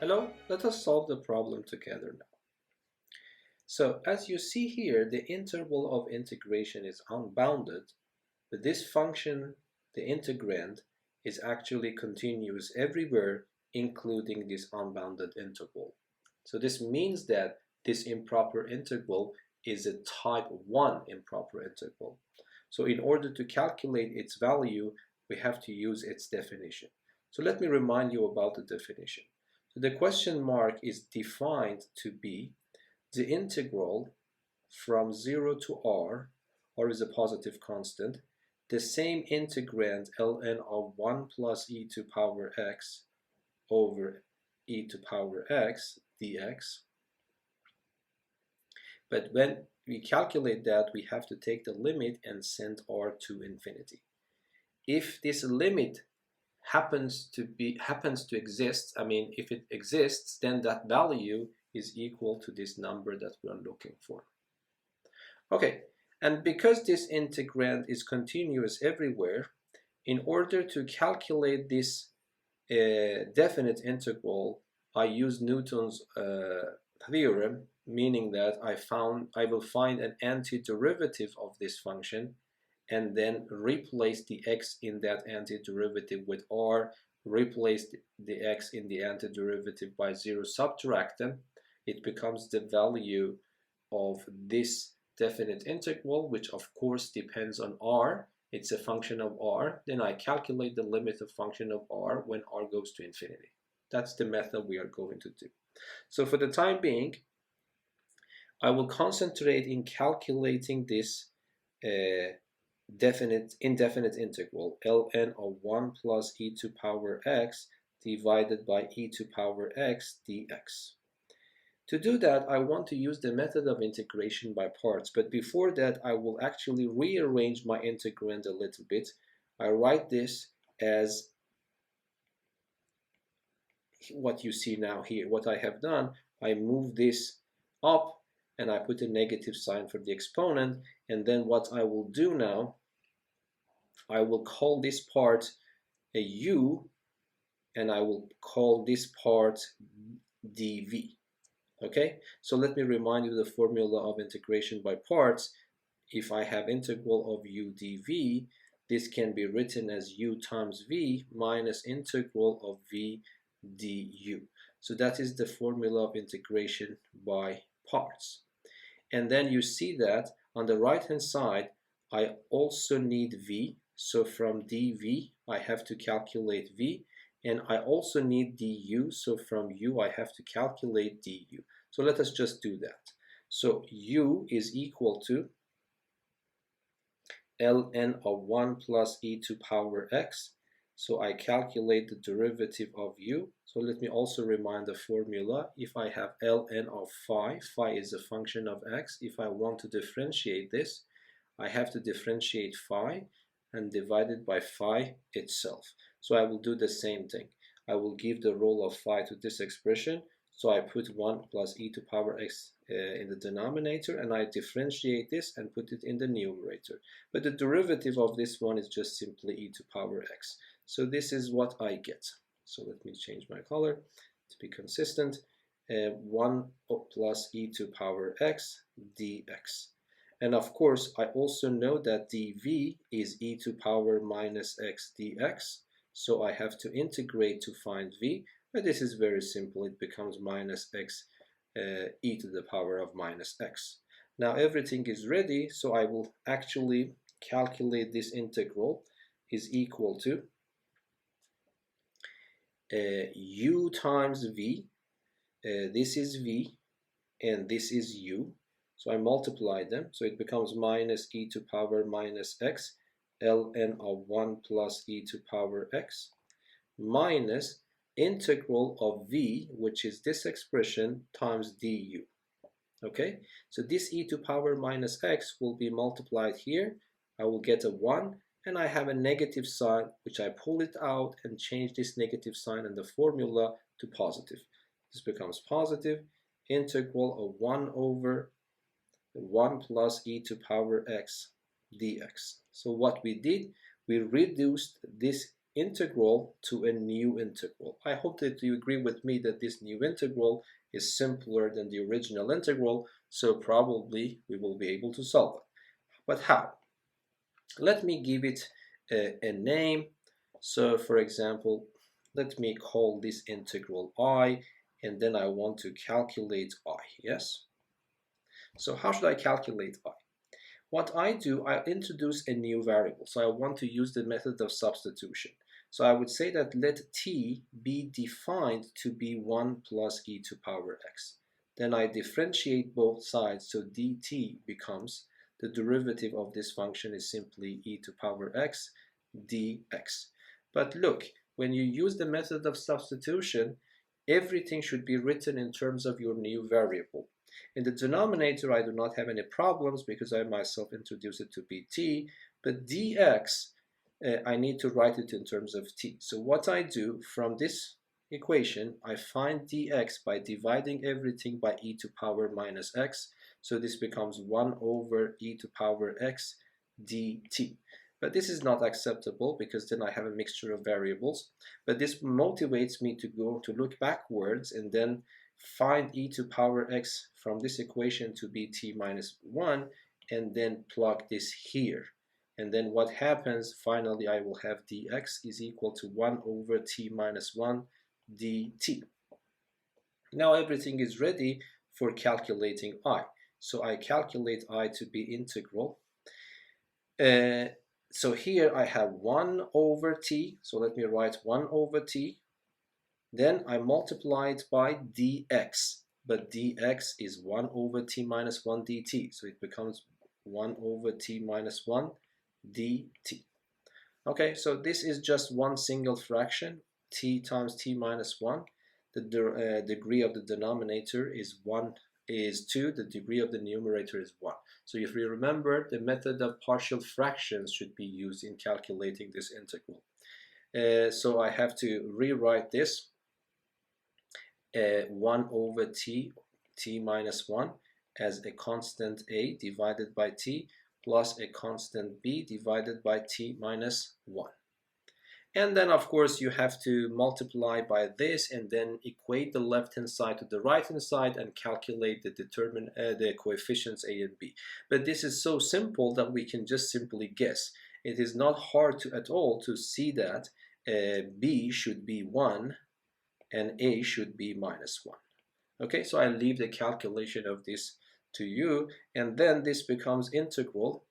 Hello, let us solve the problem together now. So as you see here, the interval of integration is unbounded, but this function, the integrand, is actually continuous everywhere, including this unbounded interval. So this means that this improper integral is a type 1 improper integral. So in order to calculate its value, we have to use its definition. So let me remind you about the definition. So the question mark is defined to be the integral from 0 to r is a positive constant, the same integrand ln of 1 plus e to power x over e to power x dx. But when we calculate that, we have to take the limit and send r to infinity. If this limit happens to exist, if it exists, then that value is equal to this number that we are looking for. Okay, and because this integrand is continuous everywhere, in order to calculate this definite integral, I use Newton's theorem, meaning that I will find an antiderivative of this function and then replace the x in that antiderivative with r, replace the x in the antiderivative by 0, subtract them. It becomes the value of this definite integral, which of course depends on r. It's a function of r. Then I calculate the limit of function of r when r goes to infinity. That's the method we are going to do. So for the time being, I will concentrate in calculating this indefinite integral ln of 1 plus e to power x divided by e to power x dx. To do that, I want to use the method of integration by parts, but before that I will actually rearrange my integrand a little bit. I write this as what you see now here. What I have done, I move this up and I put a negative sign for the exponent, and then what I will do now, I will call this part a u and I will call this part dv. Okay, so let me remind you the formula of integration by parts. If I have integral of u dv, this can be written as u times v minus integral of v du. So that is the formula of integration by parts. And then you see that on the right hand side, I also need v. So from dv, I have to calculate v. And I also need du. So from u, I have to calculate du. So let us just do that. So u is equal to ln of 1 plus e to power x. So I calculate the derivative of u. So let me also remind the formula. If I have ln of phi is a function of x. If I want to differentiate this, I have to differentiate phi and divide it by phi itself. So I will do the same thing. I will give the role of phi to this expression. So I put 1 plus e to power x in the denominator, and I differentiate this and put it in the numerator. But the derivative of this one is just simply e to power x. So this is what I get. So let me change my color to be consistent. 1 plus e to power x dx. And of course, I also know that dv is e to power minus x dx. So I have to integrate to find v. But this is very simple. It becomes minus x e to the power of minus x. Now everything is ready, so I will actually calculate this integral is equal to u times v. This is v and this is u. So I multiply them, so it becomes minus e to power minus x ln of 1 plus e to power x minus integral of v, which is this expression, times du. Okay, so this e to power minus x will be multiplied here. I will get a 1, and I have a negative sign, which I pull it out and change this negative sign in the formula to positive. This becomes positive integral of 1 over 1 plus e to power x dx. So what we did, we reduced this integral to a new integral. I hope that you agree with me that this new integral is simpler than the original integral, so probably we will be able to solve it. But how? Let me give it a name. So for example, let me call this integral I, and then I want to calculate I, yes? So how should I calculate I? What I do, I introduce a new variable. So I want to use the method of substitution. So I would say that let t be defined to be 1 plus e to power x. Then I differentiate both sides, so dt becomes the derivative of this function is simply e to power x dx. But look, when you use the method of substitution, everything should be written in terms of your new variable. In the denominator, I do not have any problems because I myself introduce it to be t, but dx, I need to write it in terms of t. So what I do from this equation, I find dx by dividing everything by e to power minus x. So this becomes 1 over e to power x dt. But this is not acceptable because then I have a mixture of variables. But this motivates me to go to look backwards and then find e to power x from this equation to be t minus 1 and then plug this here. And then what happens, finally I will have dx is equal to 1 over t minus 1 dt. Now everything is ready for calculating I. So I calculate I to be integral. So here I have 1 over t, so let me write 1 over t. Then I multiply it by dx, but dx is 1 over t minus 1 dt, so it becomes 1 over t minus 1 dt. Okay, so this is just one single fraction, t times t minus 1. The degree of the denominator is 2, the degree of the numerator is 1. So if you remember, the method of partial fractions should be used in calculating this integral. So I have to rewrite this 1 over t minus 1 as a constant a divided by t plus a constant b divided by t minus 1. And then of course you have to multiply by this and then equate the left hand side to the right hand side and calculate the coefficients a and b. But this is so simple that we can just simply guess. It is not hard at all to see that b should be 1 and a should be minus 1. Okay, so I leave the calculation of this to you, and then this becomes integral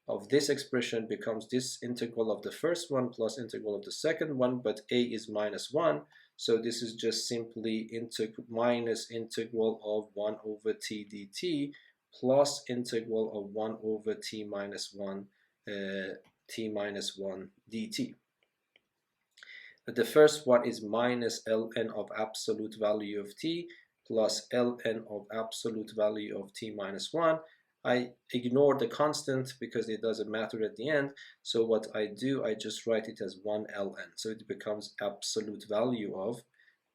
of this expression becomes this integral of the first one plus integral of the second one, but a is minus 1, so this is just simply minus integral of 1 over t dt plus integral of 1 over t minus 1 dt. The first one is minus ln of absolute value of t plus ln of absolute value of t minus 1. I ignore the constant because it doesn't matter at the end. So what I do, I just write it as 1 ln. So it becomes absolute value of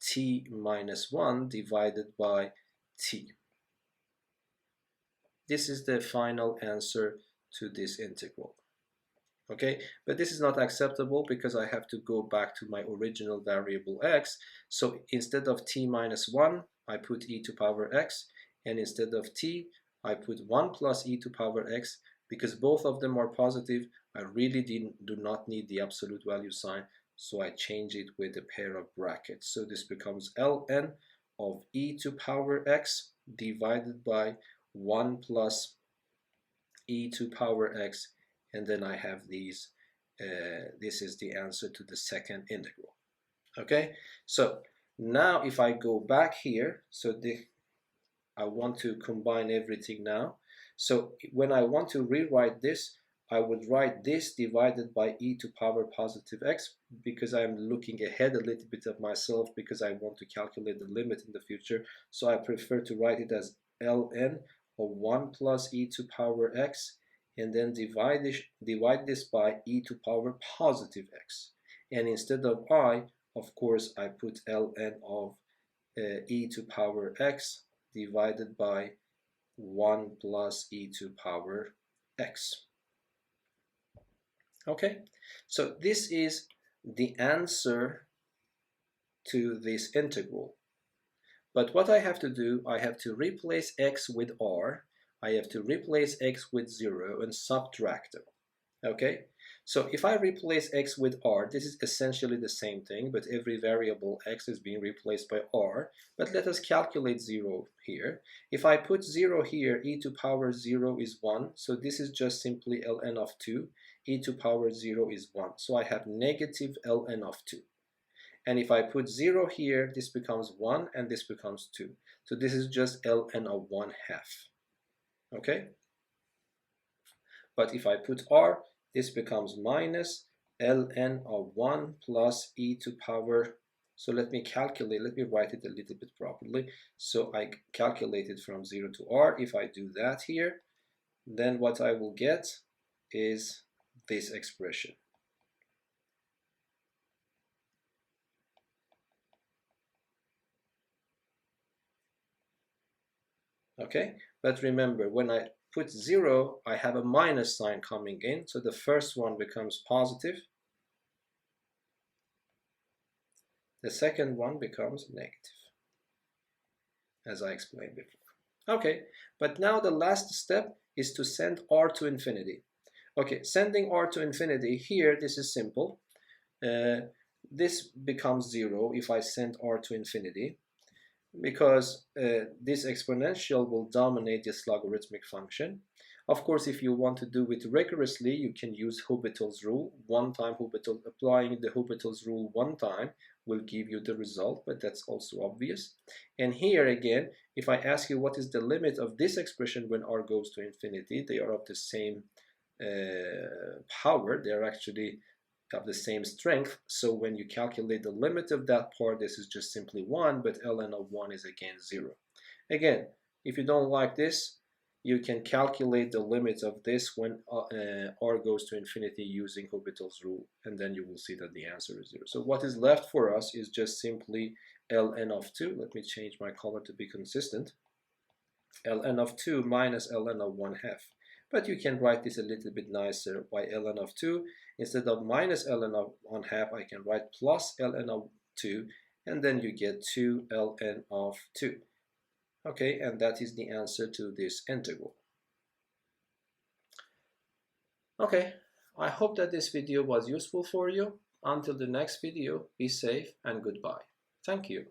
t minus 1 divided by t. This is the final answer to this integral. Okay, but this is not acceptable because I have to go back to my original variable x. So instead of t minus 1, I put e to power x, and instead of t, I put 1 plus e to power x. Because both of them are positive, I really do not need the absolute value sign, so I change it with a pair of brackets. So this becomes ln of e to power x divided by 1 plus e to power x, and then I have these. This is the answer to the second integral. Okay, so now if I go back here, so I want to combine everything now. So when I want to rewrite this, I would write this divided by e to power positive x, because I'm looking ahead a little bit of myself because I want to calculate the limit in the future. So I prefer to write it as ln of 1 plus e to power x, and then divide this by e to power positive x. And instead of I, of course, I put ln of e to power x divided by 1 plus e to power x. Okay, so this is the answer to this integral. But what I have to do, I have to replace x with r, I have to replace x with 0 and subtract them. Okay, so if I replace x with r, this is essentially the same thing, but every variable x is being replaced by r. But let us calculate 0 here. If I put 0 here, e to power 0 is 1, so this is just simply ln of 2. E to power 0 is 1, so I have negative ln of 2. And if I put 0 here, this becomes 1 and this becomes 2. So this is just ln of 1/2. Okay? But if I put r, this becomes minus ln of 1 plus e to power. So let me calculate, let me write it a little bit properly. So I calculated from 0 to r. If I do that here, then what I will get is this expression. Okay, but remember, when I put 0, I have a minus sign coming in, so the first one becomes positive, the second one becomes negative, as I explained before. Okay, but now the last step is to send r to infinity. Okay, sending r to infinity, here this is simple. This becomes 0 if I send r to infinity, because this exponential will dominate this logarithmic function. Of course, if you want to do it rigorously, you can use Hobbital's rule. Applying the Hobbital's rule one time will give you the result, but that's also obvious. And here again, if I ask you what is the limit of this expression when r goes to infinity, they are of the same power. They are actually of the same strength, so when you calculate the limit of that part, this is just simply 1, but ln of 1 is again 0. Again, if you don't like this, you can calculate the limit of this when r goes to infinity using Hobbital's rule, and then you will see that the answer is 0. So what is left for us is just simply ln of 2. Let me change my color to be consistent. ln of 2 minus ln of 1/2. But you can write this a little bit nicer by ln of 2. Instead of minus ln of 1/2, I can write plus ln of 2, and then you get 2 ln of 2. Okay, and that is the answer to this integral. Okay, I hope that this video was useful for you. Until the next video, be safe and goodbye. Thank you.